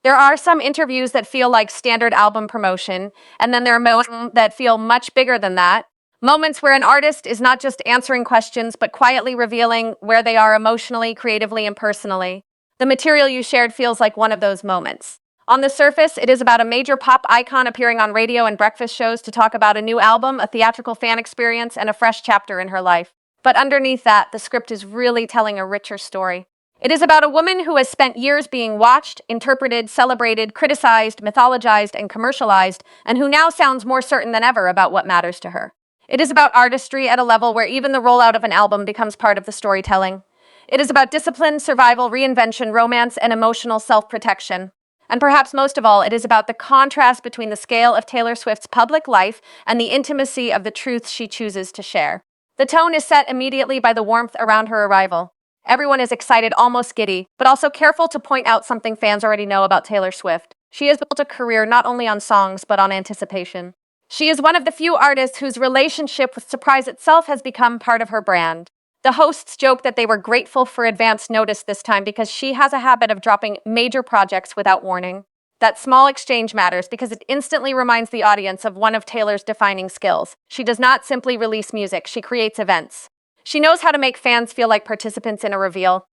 There are some interviews that feel like standard album promotion, and then there are moments that feel much bigger than that. Moments where an artist is not just answering questions, but quietly revealing where they are emotionally, creatively, and personally. The material you shared feels like one of those moments. On the surface, it is about a major pop icon appearing on radio and breakfast shows to talk about a new album, a theatrical fan experience, and a fresh chapter in her life. But underneath that, the script is really telling a richer story. It is about a woman who has spent years being watched, interpreted, celebrated, criticized, mythologized, and commercialized, and who now sounds more certain than ever about what matters to her. It is about artistry at a level where even the rollout of an album becomes part of the storytelling. It is about discipline, survival, reinvention, romance, and emotional self-protection. And perhaps most of all, it is about the contrast between the scale of Taylor Swift's public life and the intimacy of the truths she chooses to share. The tone is set immediately by the warmth around her arrival. Everyone is excited, almost giddy, but also careful to point out something fans already know about Taylor Swift. She has built a career not only on songs, but on anticipation. She is one of the few artists whose relationship with surprise itself has become part of her brand. The hosts joke that they were grateful for advance notice this time because she has a habit of dropping major projects without warning. That small exchange matters because it instantly reminds the audience of one of Taylor's defining skills. She does not simply release music, she creates events. She knows how to make fans feel like participants in a reveal.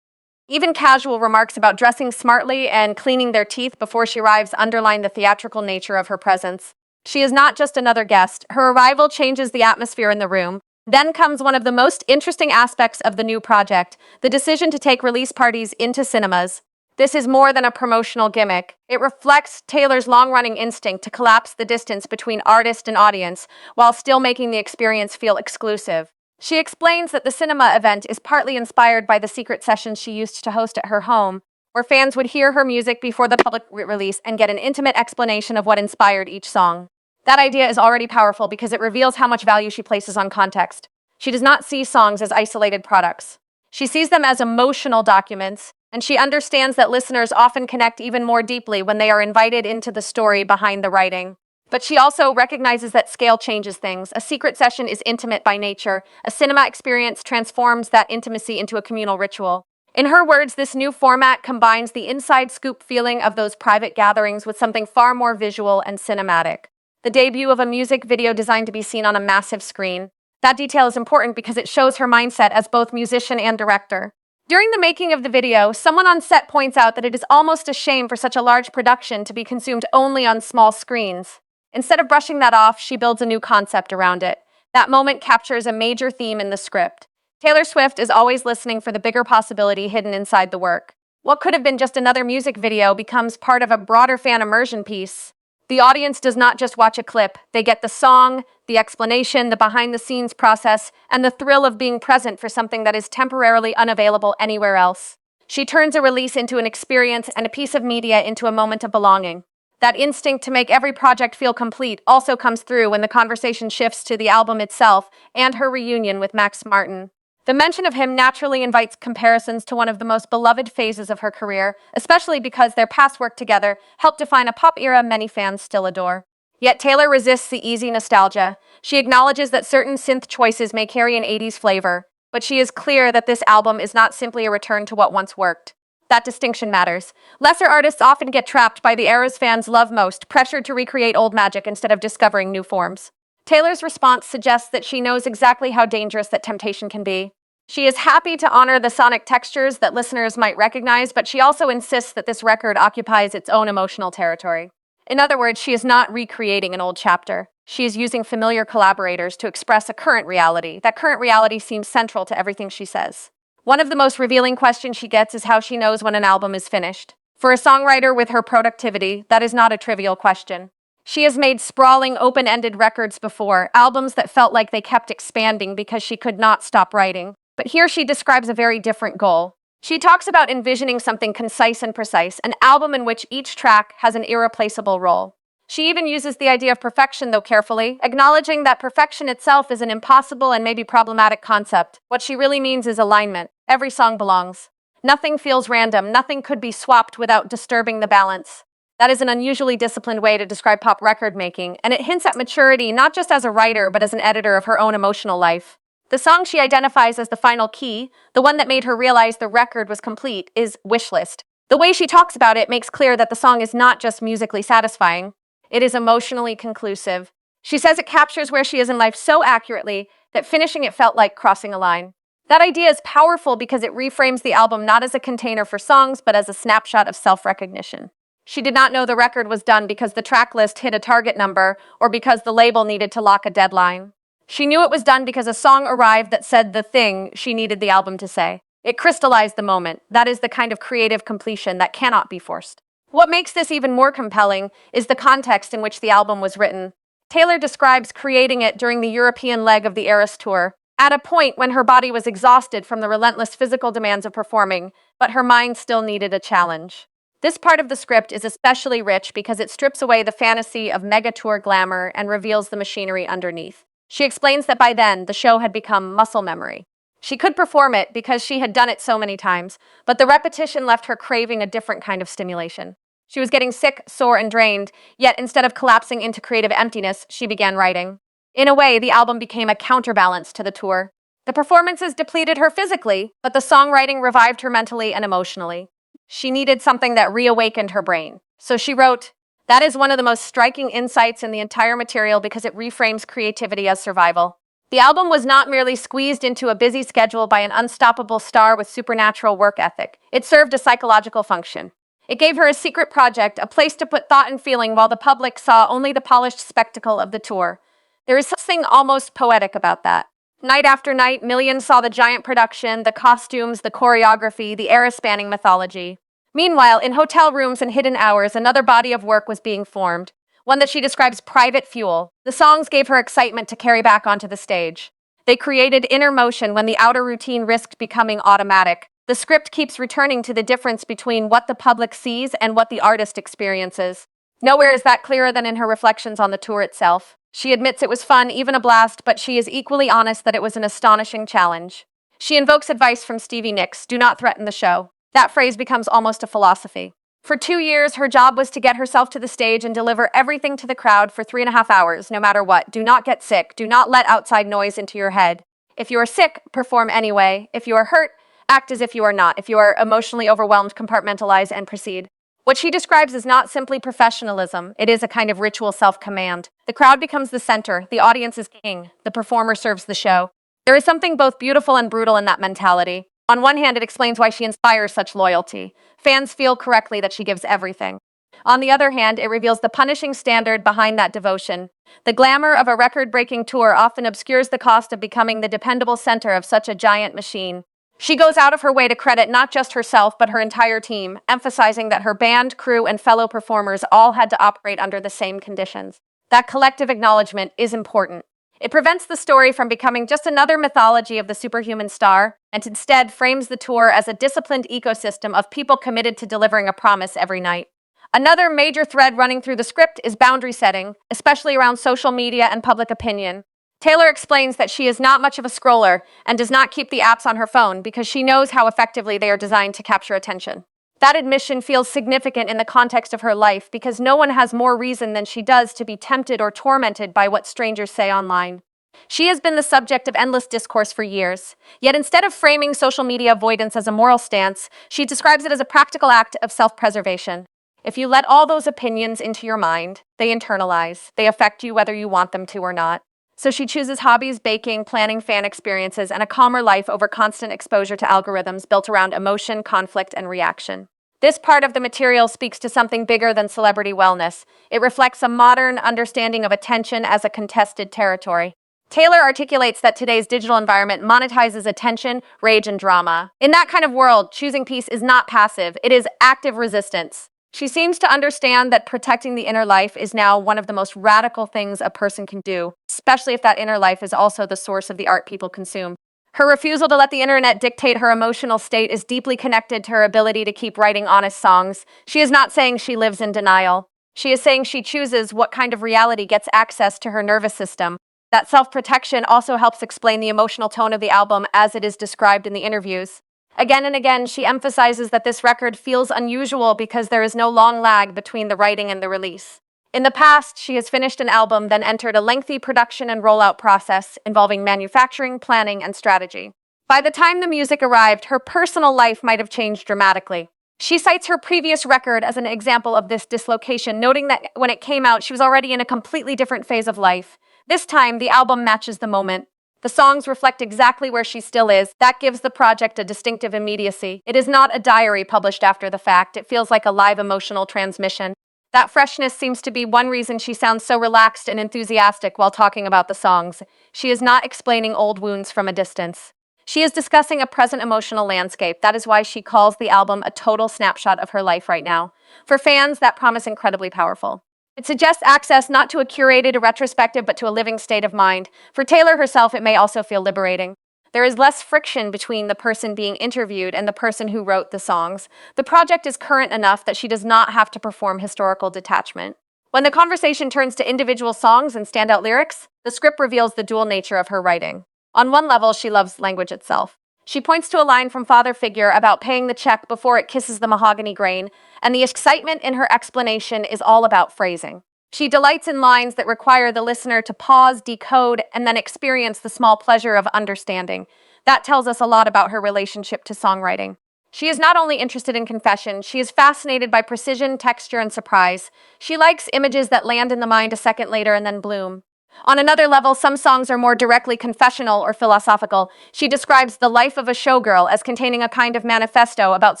Even casual remarks about dressing smartly and cleaning their teeth before she arrives underline the theatrical nature of her presence. She is not just another guest. Her arrival changes the atmosphere in the room. Then comes one of the most interesting aspects of the new project, the decision to take release parties into cinemas. This is more than a promotional gimmick. It reflects Taylor's long-running instinct to collapse the distance between artist and audience while still making the experience feel exclusive. She explains that the cinema event is partly inspired by the secret sessions she used to host at her home, where fans would hear her music before the public release and get an intimate explanation of what inspired each song. That idea is already powerful because it reveals how much value she places on context. She does not see songs as isolated products. She sees them as emotional documents, and she understands that listeners often connect even more deeply when they are invited into the story behind the writing. But she also recognizes that scale changes things. A secret session is intimate by nature. A cinema experience transforms that intimacy into a communal ritual. In her words, this new format combines the inside scoop feeling of those private gatherings with something far more visual and cinematic. The debut of a music video designed to be seen on a massive screen. That detail is important because it shows her mindset as both musician and director. During the making of the video, someone on set points out that it is almost a shame for such a large production to be consumed only on small screens. Instead of brushing that off, she builds a new concept around it. That moment captures a major theme in the script. Taylor Swift is always listening for the bigger possibility hidden inside the work. What could have been just another music video becomes part of a broader fan immersion piece. The audience does not just watch a clip. They get the song, the explanation, the behind-the-scenes process, and the thrill of being present for something that is temporarily unavailable anywhere else. She turns a release into an experience and a piece of media into a moment of belonging. That instinct to make every project feel complete also comes through when the conversation shifts to the album itself and her reunion with Max Martin. The mention of him naturally invites comparisons to one of the most beloved phases of her career, especially because their past work together helped define a pop era many fans still adore. Yet Taylor resists the easy nostalgia. She acknowledges that certain synth choices may carry an 80s flavor, but she is clear that this album is not simply a return to what once worked. That distinction matters. Lesser artists often get trapped by the eras fans love most, pressured to recreate old magic instead of discovering new forms. Taylor's response suggests that she knows exactly how dangerous that temptation can be. She is happy to honor the sonic textures that listeners might recognize, but she also insists that this record occupies its own emotional territory. In other words, she is not recreating an old chapter. She is using familiar collaborators to express a current reality. That current reality seems central to everything she says. One of the most revealing questions she gets is how she knows when an album is finished. For a songwriter with her productivity, that is not a trivial question. She has made sprawling, open-ended records before, albums that felt like they kept expanding because she could not stop writing. But here she describes a very different goal. She talks about envisioning something concise and precise, an album in which each track has an irreplaceable role. She even uses the idea of perfection, though carefully, acknowledging that perfection itself is an impossible and maybe problematic concept. What she really means is alignment. Every song belongs. Nothing feels random. Nothing could be swapped without disturbing the balance. That is an unusually disciplined way to describe pop record making, and it hints at maturity not just as a writer, but as an editor of her own emotional life. The song she identifies as the final key, the one that made her realize the record was complete, is Wishlist. The way she talks about it makes clear that the song is not just musically satisfying, it is emotionally conclusive. She says it captures where she is in life so accurately that finishing it felt like crossing a line. That idea is powerful because it reframes the album not as a container for songs, but as a snapshot of self-recognition. She did not know the record was done because the track list hit a target number or because the label needed to lock a deadline. She knew it was done because a song arrived that said the thing she needed the album to say. It crystallized the moment. That is the kind of creative completion that cannot be forced. What makes this even more compelling is the context in which the album was written. Taylor describes creating it during the European leg of the Eras Tour, at a point when her body was exhausted from the relentless physical demands of performing, but her mind still needed a challenge. This part of the script is especially rich because it strips away the fantasy of mega tour glamour and reveals the machinery underneath. She explains that by then, the show had become muscle memory. She could perform it because she had done it so many times, but the repetition left her craving a different kind of stimulation. She was getting sick, sore, and drained, yet instead of collapsing into creative emptiness, she began writing. In a way, the album became a counterbalance to the tour. The performances depleted her physically, but the songwriting revived her mentally and emotionally. She needed something that reawakened her brain. So she wrote, "That is one of the most striking insights in the entire material because it reframes creativity as survival." The album was not merely squeezed into a busy schedule by an unstoppable star with supernatural work ethic. It served a psychological function. It gave her a secret project, a place to put thought and feeling while the public saw only the polished spectacle of the tour. There is something almost poetic about that. Night after night, millions saw the giant production, the costumes, the choreography, the era-spanning mythology. Meanwhile, in hotel rooms and hidden hours, another body of work was being formed, one that she describes private fuel. The songs gave her excitement to carry back onto the stage. They created inner motion when the outer routine risked becoming automatic. The script keeps returning to the difference between what the public sees and what the artist experiences. Nowhere is that clearer than in her reflections on the tour itself. She admits it was fun, even a blast, but she is equally honest that it was an astonishing challenge. She invokes advice from Stevie Nicks, "Do not threaten the show." That phrase becomes almost a philosophy. For 2 years, her job was to get herself to the stage and deliver everything to the crowd for 3.5 hours, no matter what. Do not get sick. Do not let outside noise into your head. If you are sick, perform anyway. If you are hurt, act as if you are not. If you are emotionally overwhelmed, compartmentalize and proceed. What she describes is not simply professionalism, it is a kind of ritual self-command. The crowd becomes the center, the audience is king, the performer serves the show. There is something both beautiful and brutal in that mentality. On one hand, it explains why she inspires such loyalty. Fans feel correctly that she gives everything. On the other hand, it reveals the punishing standard behind that devotion. The glamour of a record-breaking tour often obscures the cost of becoming the dependable center of such a giant machine. She goes out of her way to credit not just herself, but her entire team, emphasizing that her band, crew, and fellow performers all had to operate under the same conditions. That collective acknowledgement is important. It prevents the story from becoming just another mythology of the superhuman star, and instead frames the tour as a disciplined ecosystem of people committed to delivering a promise every night. Another major thread running through the script is boundary setting, especially around social media and public opinion. Taylor explains that she is not much of a scroller and does not keep the apps on her phone because she knows how effectively they are designed to capture attention. That admission feels significant in the context of her life because no one has more reason than she does to be tempted or tormented by what strangers say online. She has been the subject of endless discourse for years, yet instead of framing social media avoidance as a moral stance, she describes it as a practical act of self-preservation. If you let all those opinions into your mind, they internalize, they affect you whether you want them to or not. So she chooses hobbies, baking, planning fan experiences, and a calmer life over constant exposure to algorithms built around emotion, conflict, and reaction. This part of the material speaks to something bigger than celebrity wellness. It reflects a modern understanding of attention as a contested territory. Taylor articulates that today's digital environment monetizes attention, rage, and drama. In that kind of world, choosing peace is not passive, it is active resistance. She seems to understand that protecting the inner life is now one of the most radical things a person can do, especially if that inner life is also the source of the art people consume. Her refusal to let the internet dictate her emotional state is deeply connected to her ability to keep writing honest songs. She is not saying she lives in denial. She is saying she chooses what kind of reality gets access to her nervous system. That self-protection also helps explain the emotional tone of the album as it is described in the interviews. Again and again, she emphasizes that this record feels unusual because there is no long lag between the writing and the release. In the past, she has finished an album, then entered a lengthy production and rollout process involving manufacturing, planning, and strategy. By the time the music arrived, her personal life might have changed dramatically. She cites her previous record as an example of this dislocation, noting that when it came out, she was already in a completely different phase of life. This time, the album matches the moment. The songs reflect exactly where she still is. That gives the project a distinctive immediacy. It is not a diary published after the fact. It feels like a live emotional transmission. That freshness seems to be one reason she sounds so relaxed and enthusiastic while talking about the songs. She is not explaining old wounds from a distance. She is discussing a present emotional landscape. That is why she calls the album a total snapshot of her life right now. For fans, that promise incredibly powerful. It suggests access not to a curated retrospective, but to a living state of mind. For Taylor herself, it may also feel liberating. There is less friction between the person being interviewed and the person who wrote the songs. The project is current enough that she does not have to perform historical detachment. When the conversation turns to individual songs and standout lyrics, the script reveals the dual nature of her writing. On one level, she loves language itself. She points to a line from Father Figure about paying the check before it kisses the mahogany grain, and the excitement in her explanation is all about phrasing. She delights in lines that require the listener to pause, decode, and then experience the small pleasure of understanding. That tells us a lot about her relationship to songwriting. She is not only interested in confession, she is fascinated by precision, texture, and surprise. She likes images that land in the mind a second later and then bloom. On another level, some songs are more directly confessional or philosophical. She describes the life of a showgirl as containing a kind of manifesto about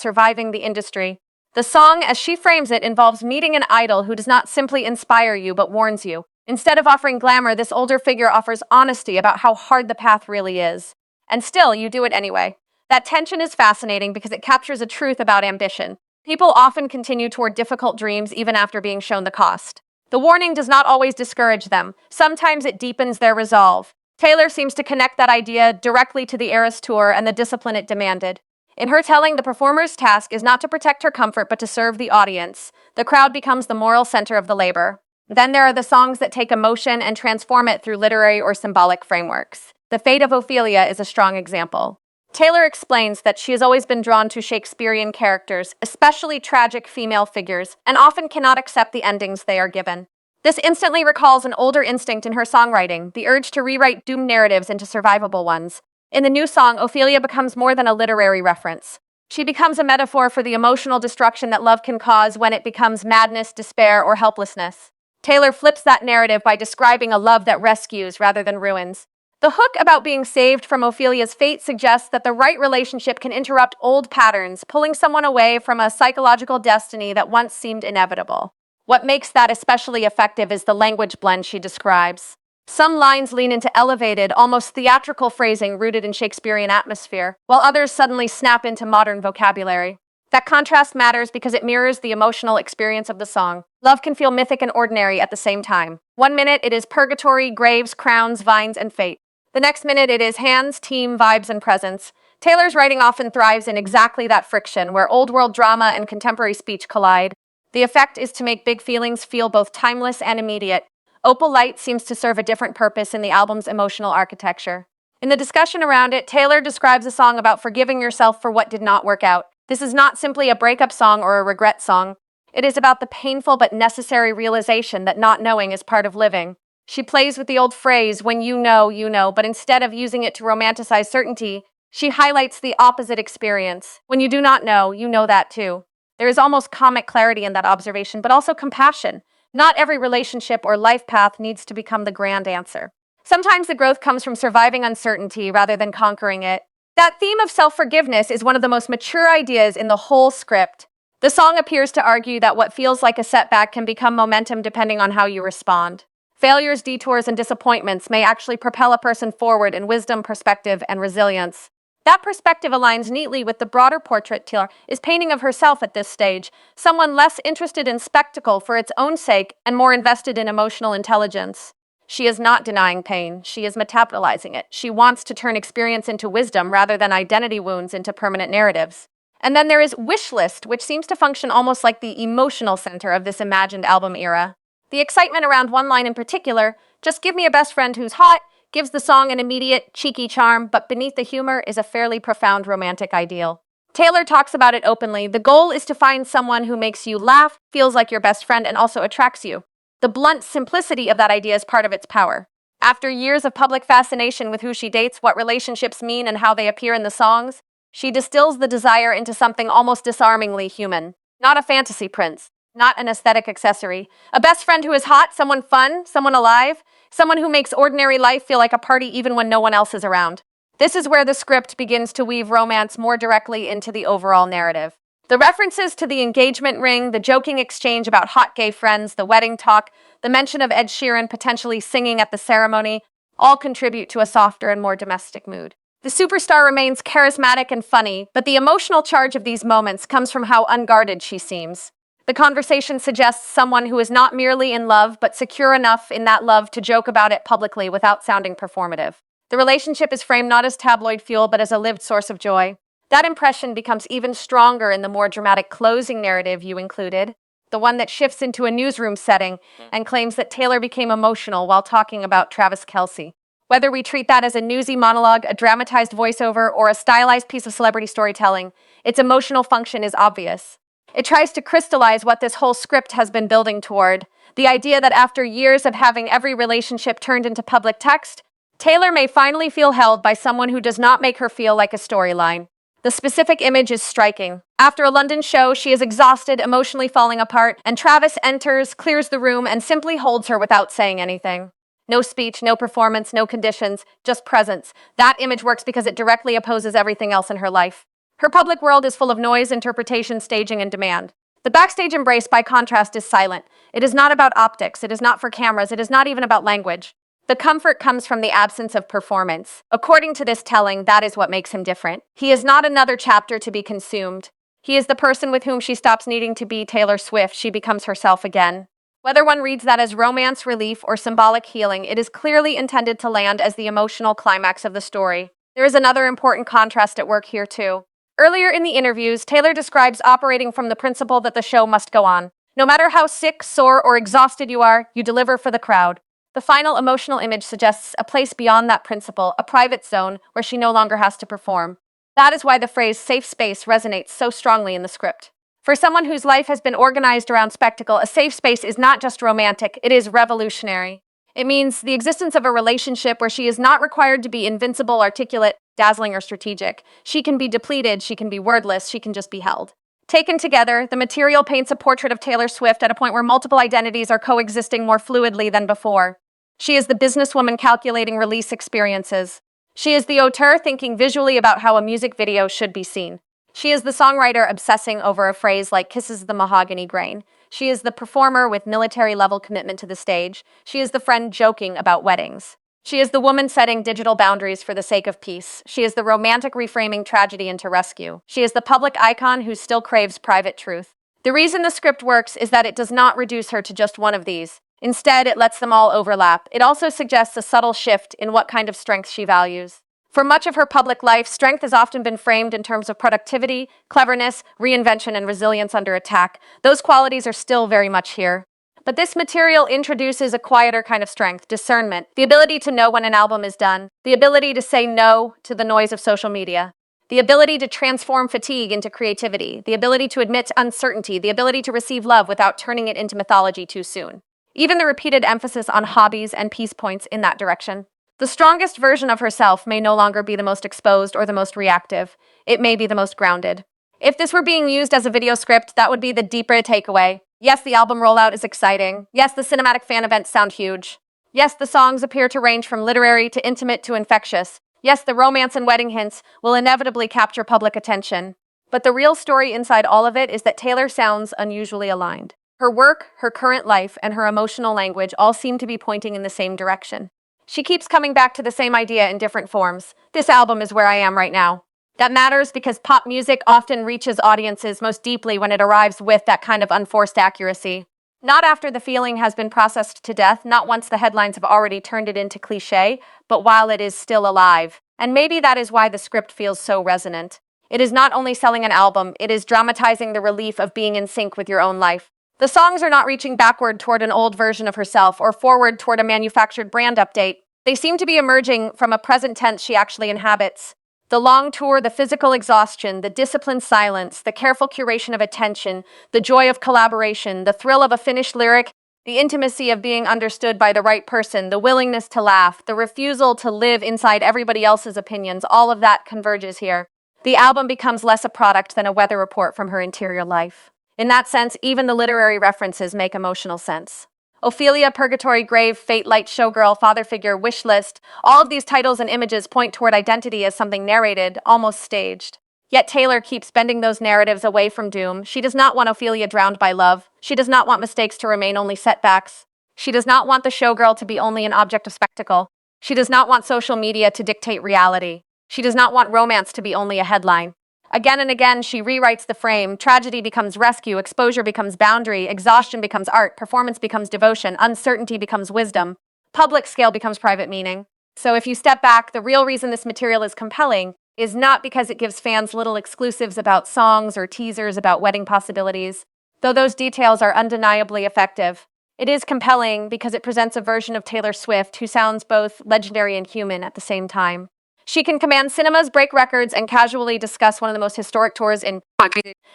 surviving the industry. The song, as she frames it, involves meeting an idol who does not simply inspire you but warns you. Instead of offering glamour, this older figure offers honesty about how hard the path really is. And still, you do it anyway. That tension is fascinating because it captures a truth about ambition. People often continue toward difficult dreams even after being shown the cost. The warning does not always discourage them. Sometimes it deepens their resolve. Taylor seems to connect that idea directly to the Eras Tour and the discipline it demanded. In her telling, the performer's task is not to protect her comfort but to serve the audience. The crowd becomes the moral center of the labor. Then there are the songs that take emotion and transform it through literary or symbolic frameworks. The Fate of Ophelia is a strong example. Taylor explains that she has always been drawn to Shakespearean characters, especially tragic female figures, and often cannot accept the endings they are given. This instantly recalls an older instinct in her songwriting, the urge to rewrite doomed narratives into survivable ones. In the new song, Ophelia becomes more than a literary reference. She becomes a metaphor for the emotional destruction that love can cause when it becomes madness, despair, or helplessness. Taylor flips that narrative by describing a love that rescues rather than ruins. The hook about being saved from Ophelia's fate suggests that the right relationship can interrupt old patterns, pulling someone away from a psychological destiny that once seemed inevitable. What makes that especially effective is the language blend she describes. Some lines lean into elevated, almost theatrical phrasing rooted in Shakespearean atmosphere, while others suddenly snap into modern vocabulary. That contrast matters because it mirrors the emotional experience of the song. Love can feel mythic and ordinary at the same time. One minute it is purgatory, graves, crowns, vines, and fate. The next minute it is hands, team, vibes, and presence. Taylor's writing often thrives in exactly that friction, where old world drama and contemporary speech collide. The effect is to make big feelings feel both timeless and immediate. Opal Light seems to serve a different purpose in the album's emotional architecture. In the discussion around it, Taylor describes a song about forgiving yourself for what did not work out. This is not simply a breakup song or a regret song. It is about the painful but necessary realization that not knowing is part of living. She plays with the old phrase, when you know, but instead of using it to romanticize certainty, she highlights the opposite experience. When you do not know, you know that too. There is almost comic clarity in that observation, but also compassion. Not every relationship or life path needs to become the grand answer. Sometimes the growth comes from surviving uncertainty rather than conquering it. That theme of self-forgiveness is one of the most mature ideas in the whole script. The song appears to argue that what feels like a setback can become momentum depending on how you respond. Failures, detours, and disappointments may actually propel a person forward in wisdom, perspective, and resilience. That perspective aligns neatly with the broader portrait Taylor is painting of herself at this stage, someone less interested in spectacle for its own sake and more invested in emotional intelligence. She is not denying pain, she is metabolizing it. She wants to turn experience into wisdom rather than identity wounds into permanent narratives. And then there is Wish List, which seems to function almost like the emotional center of this imagined album era. The excitement around one line in particular, just give me a best friend who's hot, gives the song an immediate, cheeky charm, but beneath the humor is a fairly profound romantic ideal. Taylor talks about it openly. The goal is to find someone who makes you laugh, feels like your best friend, and also attracts you. The blunt simplicity of that idea is part of its power. After years of public fascination with who she dates, what relationships mean, and how they appear in the songs, She distills the desire into something almost disarmingly human. Not a fantasy prince, not an aesthetic accessory. A best friend who is hot, someone fun, someone alive, someone who makes ordinary life feel like a party even when no one else is around. This is where the script begins to weave romance more directly into the overall narrative. The references to the engagement ring, the joking exchange about hot gay friends, the wedding talk, the mention of Ed Sheeran potentially singing at the ceremony, all contribute to a softer and more domestic mood. The superstar remains charismatic and funny, but the emotional charge of these moments comes from how unguarded she seems. The conversation suggests someone who is not merely in love, but secure enough in that love to joke about it publicly without sounding performative. The relationship is framed not as tabloid fuel, but as a lived source of joy. That impression becomes even stronger in the more dramatic closing narrative you included, the one that shifts into a newsroom setting and claims that Taylor became emotional while talking about Travis Kelce. Whether we treat that as a newsy monologue, a dramatized voiceover, or a stylized piece of celebrity storytelling, its emotional function is obvious. It tries to crystallize what this whole script has been building toward, the idea that after years of having every relationship turned into public text, Taylor may finally feel held by someone who does not make her feel like a storyline. The specific image is striking. After a London show, she is exhausted, emotionally falling apart, and Travis enters, clears the room, and simply holds her without saying anything. No speech, no performance, no conditions, just presence. That image works because it directly opposes everything else in her life. Her public world is full of noise, interpretation, staging, and demand. The backstage embrace, by contrast, is silent. It is not about optics, it is not for cameras, it is not even about language. The comfort comes from the absence of performance. According to this telling, that is what makes him different. He is not another chapter to be consumed. He is the person with whom she stops needing to be Taylor Swift. She becomes herself again. Whether one reads that as romance, relief, or symbolic healing, it is clearly intended to land as the emotional climax of the story. There is another important contrast at work here, too. Earlier in the interviews, Taylor describes operating from the principle that the show must go on. No matter how sick, sore, or exhausted you are, you deliver for the crowd. The final emotional image suggests a place beyond that principle, a private zone where she no longer has to perform. That is why the phrase safe space resonates so strongly in the script. For someone whose life has been organized around spectacle, a safe space is not just romantic, it is revolutionary. It means the existence of a relationship where she is not required to be invincible, articulate, dazzling, or strategic. She can be depleted, she can be wordless, she can just be held. Taken together, the material paints a portrait of Taylor Swift at a point where multiple identities are coexisting more fluidly than before. She is the businesswoman calculating release experiences. She is the auteur thinking visually about how a music video should be seen. She is the songwriter obsessing over a phrase like kisses the mahogany grain. She is the performer with military-level commitment to the stage. She is the friend joking about weddings. She is the woman setting digital boundaries for the sake of peace. She is the romantic reframing tragedy into rescue. She is the public icon who still craves private truth. The reason the script works is that it does not reduce her to just one of these. Instead, it lets them all overlap. It also suggests a subtle shift in what kind of strength she values. For much of her public life, strength has often been framed in terms of productivity, cleverness, reinvention, and resilience under attack. Those qualities are still very much here. But this material introduces a quieter kind of strength, discernment, the ability to know when an album is done, the ability to say no to the noise of social media, the ability to transform fatigue into creativity, the ability to admit uncertainty, the ability to receive love without turning it into mythology too soon. Even the repeated emphasis on hobbies and peace points in that direction. The strongest version of herself may no longer be the most exposed or the most reactive. It may be the most grounded. If this were being used as a video script, that would be the deeper takeaway. Yes, the album rollout is exciting. Yes, the cinematic fan events sound huge. Yes, the songs appear to range from literary to intimate to infectious. Yes, the romance and wedding hints will inevitably capture public attention. But the real story inside all of it is that Taylor sounds unusually aligned. Her work, her current life, and her emotional language all seem to be pointing in the same direction. She keeps coming back to the same idea in different forms. This album is where I am right now. That matters because pop music often reaches audiences most deeply when it arrives with that kind of unforced accuracy. Not after the feeling has been processed to death, not once the headlines have already turned it into cliché, but while it is still alive. And maybe that is why the script feels so resonant. It is not only selling an album, it is dramatizing the relief of being in sync with your own life. The songs are not reaching backward toward an old version of herself or forward toward a manufactured brand update. They seem to be emerging from a present tense she actually inhabits. The long tour, the physical exhaustion, the disciplined silence, the careful curation of attention, the joy of collaboration, the thrill of a finished lyric, the intimacy of being understood by the right person, the willingness to laugh, the refusal to live inside everybody else's opinions, all of that converges here. The album becomes less a product than a weather report from her interior life. In that sense, even the literary references make emotional sense. Ophelia, Purgatory, Grave, Fate, Light, Showgirl, Father Figure, Wish List, all of these titles and images point toward identity as something narrated, almost staged. Yet Taylor keeps bending those narratives away from doom. She does not want Ophelia drowned by love. She does not want mistakes to remain only setbacks. She does not want the showgirl to be only an object of spectacle. She does not want social media to dictate reality. She does not want romance to be only a headline. Again and again, she rewrites the frame. Tragedy becomes rescue, exposure becomes boundary, exhaustion becomes art, performance becomes devotion, uncertainty becomes wisdom, public scale becomes private meaning. So if you step back, the real reason this material is compelling is not because it gives fans little exclusives about songs or teasers about wedding possibilities, though those details are undeniably effective. It is compelling because it presents a version of Taylor Swift who sounds both legendary and human at the same time. She can command cinemas, break records, and casually discuss one of the most historic tours in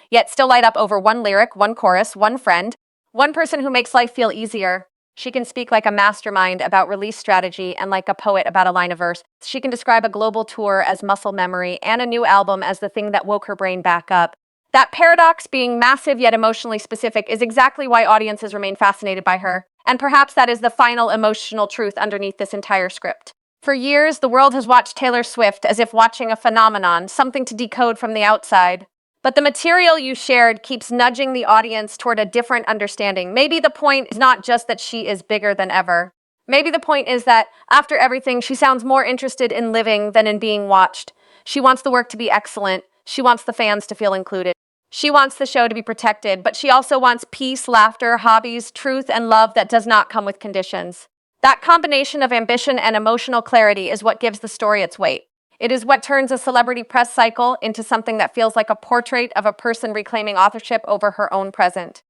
yet still light up over one lyric, one chorus, one friend, one person who makes life feel easier. She can speak like a mastermind about release strategy and like a poet about a line of verse. She can describe a global tour as muscle memory and a new album as the thing that woke her brain back up. That paradox, being massive yet emotionally specific, is exactly why audiences remain fascinated by her. And perhaps that is the final emotional truth underneath this entire script. For years, the world has watched Taylor Swift as if watching a phenomenon, something to decode from the outside. But the material you shared keeps nudging the audience toward a different understanding. Maybe the point is not just that she is bigger than ever. Maybe the point is that, after everything, she sounds more interested in living than in being watched. She wants the work to be excellent. She wants the fans to feel included. She wants the show to be protected, but she also wants peace, laughter, hobbies, truth, and love that does not come with conditions. That combination of ambition and emotional clarity is what gives the story its weight. It is what turns a celebrity press cycle into something that feels like a portrait of a person reclaiming authorship over her own present.